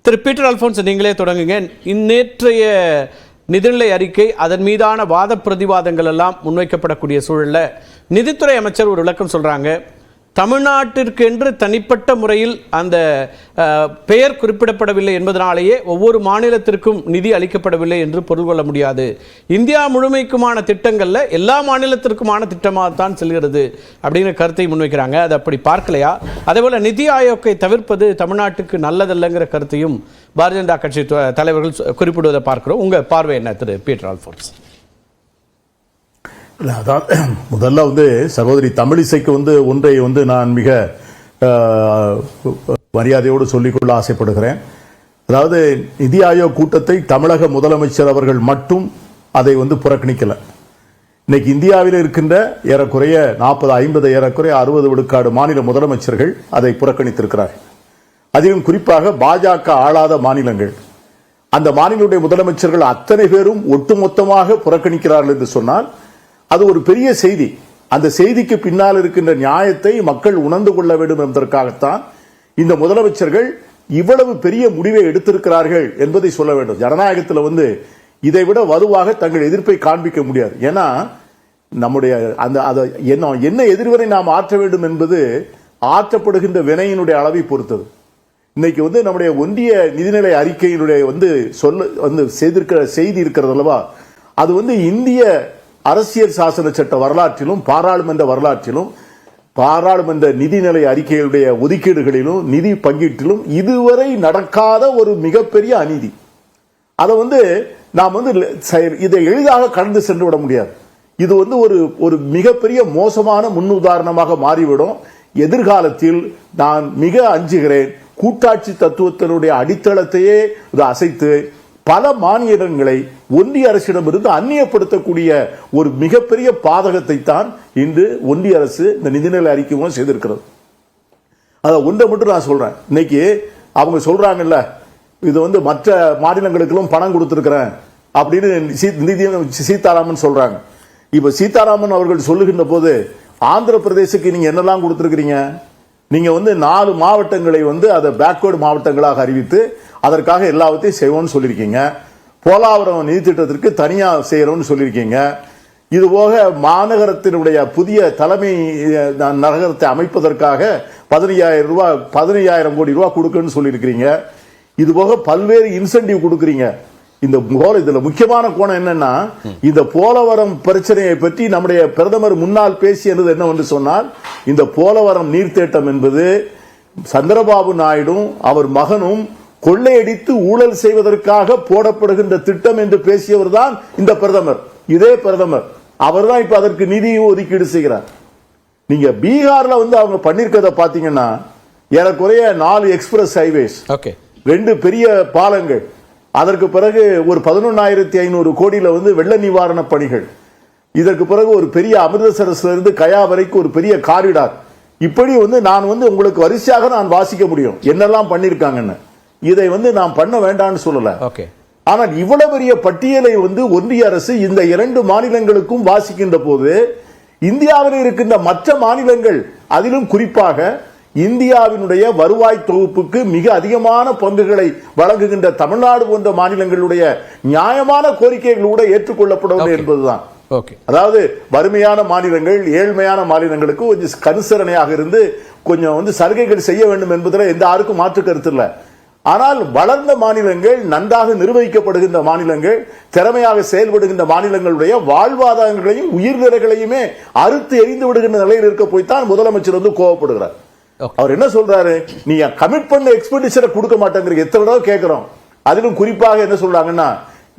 திரு Peter Alphons, நீங்களே தொடங்குங்க. நேற்றைய நிதிநிலை அறிக்கை, அதன் மீதான வாத பிரதிவாதங்கள் எல்லாம் முன்வைக்கப்படக்கூடிய சூழல்ல நிதித்துறை அமைச்சர் ஒரு விளக்கம் சொல்றாங்க. தமிழ்நாட்டிற்கு என்று தனிப்பட்ட முறையில் அந்த பெயர் குறிப்பிடப்படவில்லை என்பதனாலேயே ஒவ்வொரு மாநிலத்திற்கும் நிதி அளிக்கப்படவில்லை என்று பொருள் கொள்ள முடியாது. இந்தியா முழுமைக்குமான திட்டங்கள்ல எல்லா மாநிலத்திற்குமான திட்டமாகத்தான் செல்கிறது அப்படிங்கிற கருத்தை முன்வைக்கிறாங்க. அது அப்படி பார்க்கலையா? அதே போல நிதி ஆயோக்கை தவிர்ப்பது தமிழ்நாட்டுக்கு நல்லதல்லங்கிற கருத்தையும் பாரதிய ஜனதா கட்சி தலைவர்கள் குறிப்பிடுவதை பார்க்கிறோம். உங்க பார்வை என்ன திரு பீட்டர் அல்போன்ஸ்? அதான் முதல்ல சகோதரி தமிழிசைக்கு ஒன்றை நான் மிக மரியாதையோடு சொல்லிக்கொள்ள ஆசைப்படுகிறேன். அதாவது நிதி ஆயோக் கூட்டத்தை தமிழக முதலமைச்சர் அவர்கள் மட்டும் அதை புறக்கணிக்கல. இன்னைக்கு இந்தியாவில் இருக்கின்ற ஏறக்குறைய 40-50 ஏறக்குறைய 60 விழுக்காடு மாநில முதலமைச்சர்கள் அதை புறக்கணித்திருக்கிறார்கள். அதிலும் குறிப்பாக பாஜக ஆளாத மாநிலங்கள், அந்த மாநிலங்களுடைய முதலமைச்சர்கள் அத்தனை பேரும் ஒட்டுமொத்தமாக புறக்கணிக்கிறார்கள் என்று சொன்னால் அது ஒரு பெரிய செய்தி. அந்த செய்திக்கு பின்னால் இருக்கின்ற நியாயத்தை மக்கள் உணர்ந்து கொள்ள வேண்டும் என்பதற்காகத்தான் இந்த முதலமைச்சர்கள் இவ்வளவு பெரிய முடிவை எடுத்திருக்கிறார்கள் என்பதை சொல்ல வேண்டும். ஜனநாயகத்தில் இதை விட வலுவாக தங்கள் எதிர்ப்பை காண்பிக்க முடியாது. ஏன்னா நம்முடைய என்ன எதிர்வினை நாம் ஆற்ற வேண்டும் என்பது ஆற்றப்படுகின்ற வினையினுடைய அளவை பொறுத்தது. இன்னைக்கு நம்முடைய ஒன்றிய நிதிநிலை அறிக்கையினுடைய செய்திருக்கிற செய்தி இருக்கிறது அல்லவா, அது இந்திய அரசியல் சாசன சட்ட வரலாற்றிலும் பாராளுமன்ற வரலாற்றிலும் பாராளுமன்ற நிதிநிலை அறிக்கைகளுடைய ஒதுக்கீடுகளிலும் நிதி பங்கீட்டிலும் இதுவரை நடக்காத ஒரு மிகப்பெரிய அநீதி. அதை நாம் இதை எளிதாக கடந்து சென்று விட முடியாது. இது ஒரு மிகப்பெரிய மோசமான முன்னுதாரணமாக மாறிவிடும். எதிர்காலத்தில் நான் மிக அஞ்சுகிறேன், கூட்டாட்சி தத்துவத்தினுடைய அடித்தளத்தையே அசைத்து பல மாநிலங்களை ஒன்றிய அரசிடமிருந்து அந்நியப்படுத்தக்கூடிய ஒரு மிகப்பெரிய பாதகத்தை தான் இன்று ஒன்றிய அரசு இந்த நிதிநிலை அறிக்கையும் செய்திருக்கிறது. அதை ஒன்றை மட்டும் நான் சொல்றேன். இன்னைக்கு அவங்க சொல்றாங்கல்ல, இது மற்ற மாநிலங்களுக்கெல்லாம் பணம் கொடுத்திருக்கிறேன் அப்படின்னு சீதாராமன் சொல்றாங்க. இப்ப சீதாராமன் அவர்கள் சொல்லுகின்ற போது ஆந்திர பிரதேசக்கு நீங்க என்னெல்லாம் கொடுத்திருக்கிறீங்க? நீங்க 4 மாவட்டங்களை அதை பேக்வர்டு மாவட்டங்களாக அறிவித்து அதற்காக எல்லாத்தையும் செய்வோம்னு சொல்லியிருக்கீங்க. போலாவரம் நிதி திட்டத்திற்கு தனியா செய்யறோம்னு சொல்லியிருக்கீங்க. இதுபோக மாநகரத்தினுடைய புதிய தலைமை நகரத்தை அமைப்பதற்காக 15,000 கோடி ரூபாய் கொடுக்கணும்னு சொல்லியிருக்கிறீங்க. இதுபோக பல்வேறு இன்சென்டிவ் கொடுக்குறீங்க. இதுல முக்கியமான கோணம் என்னன்னா, இந்த போலவரம் பிரச்சனையை பற்றி நம்முடைய பிரதமர் முன்னால் பேசியது என்னவென்று சொன்னால், இந்த போலவரம் நீர்த்தேட்டம் என்பது சந்திரபாபு நாயுடும் அவர் மகனும் கொள்ளையடித்து ஊழல் செய்வதற்காக போடப்படுகின்ற திட்டம் என்று பேசியவர் தான் இந்த பிரதமர். இதே பிரதமர் அவர் தான் இப்ப அதற்கு நிதியை ஒதுக்கீடு செய்கிறார். நீங்க பீகார்ல அவங்க பண்ணிருக்கிறத பாத்தீங்கன்னா ஏறக்குறைய 4 எக்ஸ்பிரஸ் ஹைவேஸ், 2 பெரிய பாலங்கள், அதற்கு பிறகு ஒரு 11,500 கோடியில வெள்ள நிவாரண பணிகள், இதற்கு பிறகு ஒரு பெரிய அமிர்தசரஸ்ல இருந்து கயா வரைக்கும் ஒரு பெரிய காரிடார். இப்படி நான் உங்களுக்கு வரிசையாக நான் வாசிக்க முடியும் என்னெல்லாம் பண்ணிருக்காங்கன்னு. இதை நாம் பண்ண வேண்டாம்னு சொல்லல. ஆனால் இவ்வளவு பெரிய பட்டியலை ஒன்றிய அரசு இந்த 2 மாநிலங்களுக்கும் வாசிக்கின்ற போது இந்தியாவில் இருக்கின்ற மற்ற மாநிலங்கள், அதிலும் குறிப்பாக இந்தியாவினுடைய வருவாய் தொகுப்புக்கு மிக அதிகமான பங்குகளை வழங்குகின்ற தமிழ்நாடு போன்ற மாநிலங்களுடைய நியாயமான கோரிக்கைகள் கூட ஏற்றுக்கொள்ளப்படவில்லை என்பதுதான். அதாவது வறுமையான மாநிலங்கள், ஏழ்மையான மாநிலங்களுக்கு கொஞ்சம் கனுசரணையாக இருந்து கொஞ்சம் சலுகைகள் செய்ய வேண்டும் என்பதில் எந்த யாருக்கும் மாற்று கருத்து இல்லை. ஆனால் வளர்ந்த மாநிலங்கள், நன்றாக நிர்வகிக்கப்படுகின்ற மாநிலங்கள், திறமையாக செயல்படுகின்ற மாநிலங்களுடைய வாழ்வாதாரங்களையும் உயிர்நிலைகளையுமே அறுத்து எரிந்து விடுகின்ற நிலையில் இருக்க போய்தான் முதலமைச்சர் கோவப்படுகிறார். அவர் என்ன சொல்றாரு, நீங்க கமிட் பண்ண எக்ஸ்பெண்டிச்சரை கொடுக்க மாட்டேங்கிறீங்க, எத்தனை தடவை கேட்கிறோம். அதிலும் குறிப்பாக என்ன சொல்றாங்கன்னா,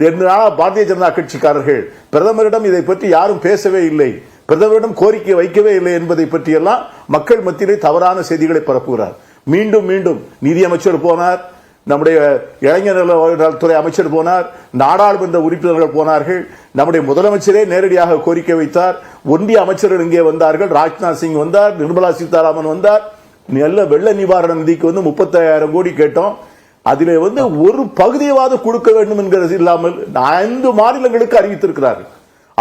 2 நாளா பாரதிய ஜனதா கட்சிக்காரர்கள் பிரதமரிடம் இதை பற்றி யாரும் பேசவே இல்லை, பிரதமரிடம் கோரிக்கை வைக்கவே இல்லை என்பதை பற்றியெல்லாம் மக்கள் மத்தியிலே தவறான செய்திகளை பரப்புகிறார். மீண்டும் மீண்டும் நிதியமைச்சர் போனார், நம்முடைய இளைஞர் நலத்துறை அமைச்சர் போனார், நாடாளுமன்ற உறுப்பினர்கள் போனார்கள், நம்முடைய முதலமைச்சரே நேரடியாக கோரிக்கை வைத்தார், ஒன்றிய அமைச்சர்கள் இங்கே வந்தார்கள், ராஜ்நாத் சிங் வந்தார், நிர்மலா சீதாராமன் வந்தார். நல்ல வெள்ள நிவாரண நிதிக்கு 35,000 கோடி கேட்டோம். அதிலே ஒரு பகுதியாவது கொடுக்க வேண்டும் என்கிறது இல்லாமல் 5 மாநிலங்களுக்கு அறிவித்திருக்கிறார்கள்.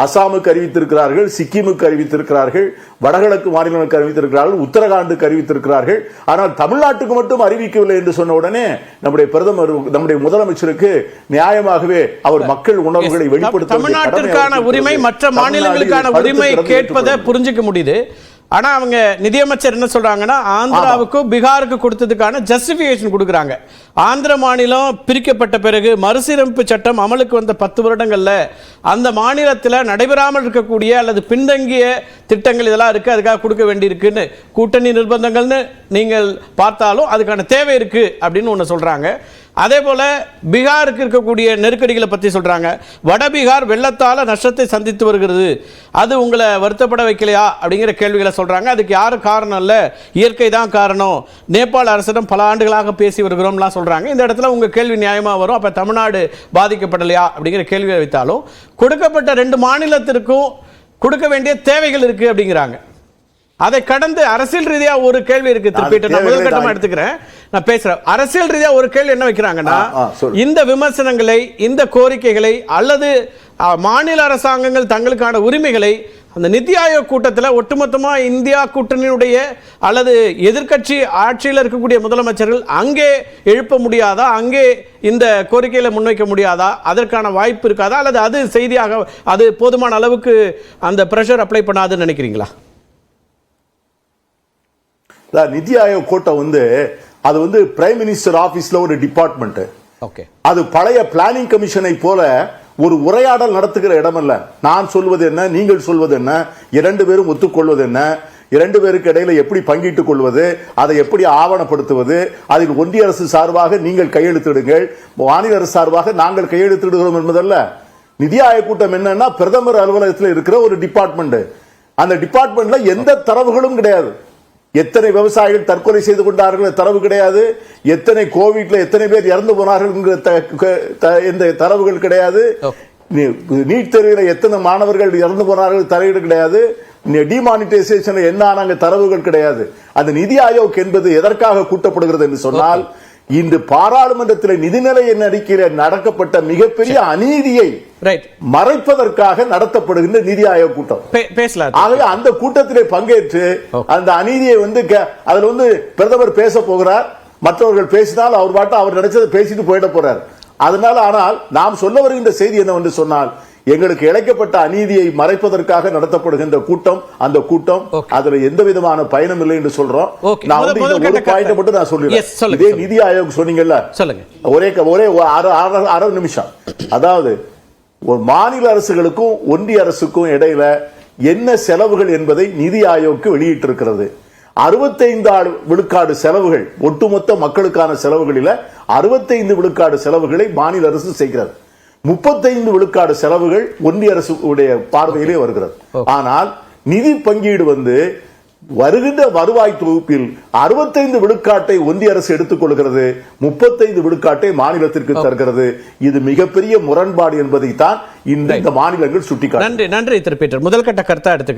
அசாமுக்கு அறிவித்திருக்கிறார்கள், சிக்கிமுக்கு அறிவித்திருக்கிறார்கள், வடகிழக்கு மாநிலங்களுக்கு அறிவித்திருக்கிறார்கள், உத்தரகாண்டுக்கு அறிவித்திருக்கிறார்கள். ஆனால் தமிழ்நாட்டுக்கு மட்டும் அறிவிக்கவில்லை என்று சொன்ன உடனே நம்முடைய பிரதமர், நம்முடைய முதலமைச்சருக்கு நியாயமாகவே அவர் மக்கள் உணர்வுகளை வெளிப்படுத்த தமிழ்நாட்டிற்கான உரிமை மற்ற மாநிலங்களுக்கான உரிமை கேட்பதை புரிஞ்சுக்க முடியுது. ஆனா அவங்க நிதியமைச்சர் என்ன சொல்றாங்கன்னா, ஆந்திராவுக்கும் பீகாருக்கு கொடுத்ததுக்கான ஜஸ்டிபிகேஷன் கொடுக்குறாங்க. ஆந்திர மாநிலம் பிரிக்கப்பட்ட பிறகு மறுசீரமைப்பு சட்டம் அமலுக்கு வந்த 10 வருடங்கள்ல அந்த மாநிலத்தில் நடைபெறாமல் இருக்கக்கூடிய அல்லது பின்தங்கிய திட்டங்கள் இதெல்லாம் இருக்கு, அதுக்காக கொடுக்க வேண்டியிருக்குன்னு கூட்டணி நிர்பந்தங்கள்னு நீங்கள் பார்த்தாலும் அதுக்கான தேவை இருக்கு அப்படின்னு ஒன்று சொல்றாங்க. அதே போல பீகாருக்கு இருக்கக்கூடிய நெருக்கடிகளை பற்றி சொல்றாங்க. வட பீகார் வெள்ளத்தால நஷ்டத்தை சந்தித்து வருகிறது, அது உங்களை வருத்தப்பட வைக்கலையா அப்படிங்கிற கேள்விகளை சொல்றாங்க. அதுக்கு யாரும் காரணம் இல்லை, இயற்கை தான் காரணம், நேபாள அரசிடம் பல ஆண்டுகளாக பேசி வருகிறோம்லாம் சொல்றாங்க. இந்த இடத்துல உங்க கேள்வி நியாயமா வரும். அப்ப தமிழ்நாடு பாதிக்கப்படலையா அப்படிங்கிற கேள்வியை வைத்தாலும் கொடுக்கப்பட்ட 2 மாநிலத்திற்கும் கொடுக்க வேண்டிய தேவைகள் இருக்கு அப்படிங்கிறாங்க. அதை கடந்து அரசியல் ரீதியா ஒரு கேள்வி இருக்கு. திருப்பிட்டு நான் முதல் கட்டமா எடுத்துக்கிறேன், நான் பேசுறேன். அரசியல் ரீதியா ஒரு கேள்வி என்ன வைக்கிறாங்கன்னா, இந்த விமர்சனங்களை, இந்த கோரிக்கைகளை அல்லது மாநில அரசாங்கங்கள் தங்களுக்கான உரிமைகளை அந்த நிதி ஆயோக் கூட்டத்தில் ஒட்டுமொத்தமா இந்தியா கூட்டணியுடைய அல்லது எதிர்க்கட்சி ஆட்சியில் இருக்கக்கூடிய முதலமைச்சர்கள் அங்கே எழுப்ப முடியாதா, அங்கே இந்த கோரிக்கைகளை முன்வைக்க முடியாதா, அதற்கான வாய்ப்பு இருக்காதா, அல்லது அது செய்தியாக அது போதுமான அளவுக்கு அந்த பிரஷர் அப்ளை பண்ணாதுன்னு நினைக்கிறீங்களா? நிதி ஆயோக் கூட்டம் அது பிரைம் மினிஸ்டர் ஆபீஸ்ல ஒரு டிபார்ட்மெண்ட். அது பழைய பிளானிங் கமிஷனை போல ஒரு உரையாடல் நடத்துகிற இடம் அல்ல. நான் சொல்வது என்ன, நீங்கள் சொல்வது என்ன, 2 பேரும் ஒத்துக்கொள்வது என்ன, 2 பேருக்கு இடையில எப்படி பங்கிட்டுக் கொள்வது, அதை எப்படி ஆவணப்படுத்துவது, அதில் ஒன்றிய அரசு சார்பாக நீங்கள் கையெழுத்திடுங்கள், மாநில அரசு சார்பாக நாங்கள் கையெழுத்திடுகிறோம் என்பதல்ல. நிதி ஆயோக் கூட்டம் என்னன்னா பிரதமர் அலுவலகத்தில் இருக்கிற ஒரு டிபார்ட்மெண்ட். அந்த டிபார்ட்மெண்ட்ல எந்த தரவுகளும் கிடையாது. எத்தனை விவசாயிகள் தற்கொலை செய்து கொண்டார்கள் தரவு கிடையாது, எத்தனை கோவிட்ல எத்தனை பேர் இறந்து போனார்கள் எந்த தரவுகள் கிடையாது, நீட் தேர்வில் எத்தனை மாணவர்கள் இறந்து போனார்கள் தலையீடு கிடையாது, டிமானிட்டைசேஷன் என்ன ஆனாங்க தரவுகள் கிடையாது. அந்த நிதி ஆயோக் என்பது எதற்காக கூட்டப்படுகிறது என்று சொன்னால், இன்று பாராளுமன்றத்தில் நிதிநிலை அறிக்கையில் நடக்கப்பட்ட மிகப்பெரிய அநீதியை மறைப்பதற்காக நடத்தப்படுகின்ற நிதி ஆயோக் கூட்டம். ஆகவே அந்த கூட்டத்திலே பங்கேற்று அந்த அநீதியை அதுல பிரதமர் பேச போகிறார், மற்றவர்கள் பேசினால் அவர் பாட்டு அவர் நினைச்சதை பேசிட்டு போயிட போறார். அதனால ஆனால் நாம் சொல்ல வருகின்ற செய்தி என்னவென்று சொன்னால், எங்களுக்கு இழைக்கப்பட்ட அநீதியை மறைப்பதற்காக நடத்தப்படுகின்ற கூட்டம், அந்த கூட்டம் அதுல எந்த விதமான பயனும் இல்லை என்று சொல்றோம். நான் ஒரு பாயிண்ட் மட்டும் நான் சொல்றேன். இதே நிதி ஆயோக் சொன்னீங்கல்ல, ஒரே அரை நிமிஷம். அதாவது ஒரு மாநில அரசுகளுக்கும் ஒன்றிய அரசுக்கும் இடையில என்ன செலவுகள் என்பதை நிதி ஆயோக் வெளியிட்டிருக்கிறது. 65 விழுக்காடு செலவுகள், ஒட்டுமொத்த மக்களுக்கான செலவுகளில் 65 விழுக்காடு செலவுகளை மாநில அரசு செய்கிறது. 35 விழுக்காடு செலவுகள் ஒன்றிய அரசு பார்வையிலே வருகிறது. ஆனால் நிதி பங்கீடு வருகின்ற வருவாய் தொகுப்பில் 65 விழுக்காட்டை ஒன்றிய அரசு எடுத்துக் கொள்கிறது, 35 விழுக்காட்டை மாநிலத்திற்கு தருகிறது. இது மிகப்பெரிய முரண்பாடு என்பதை தான் இந்த மாநிலங்கள் சுட்டிக்காட்டு. நன்றி திரு பீட்டர். முதல் கட்ட கருத்தா எடுத்துக்கிறேன்.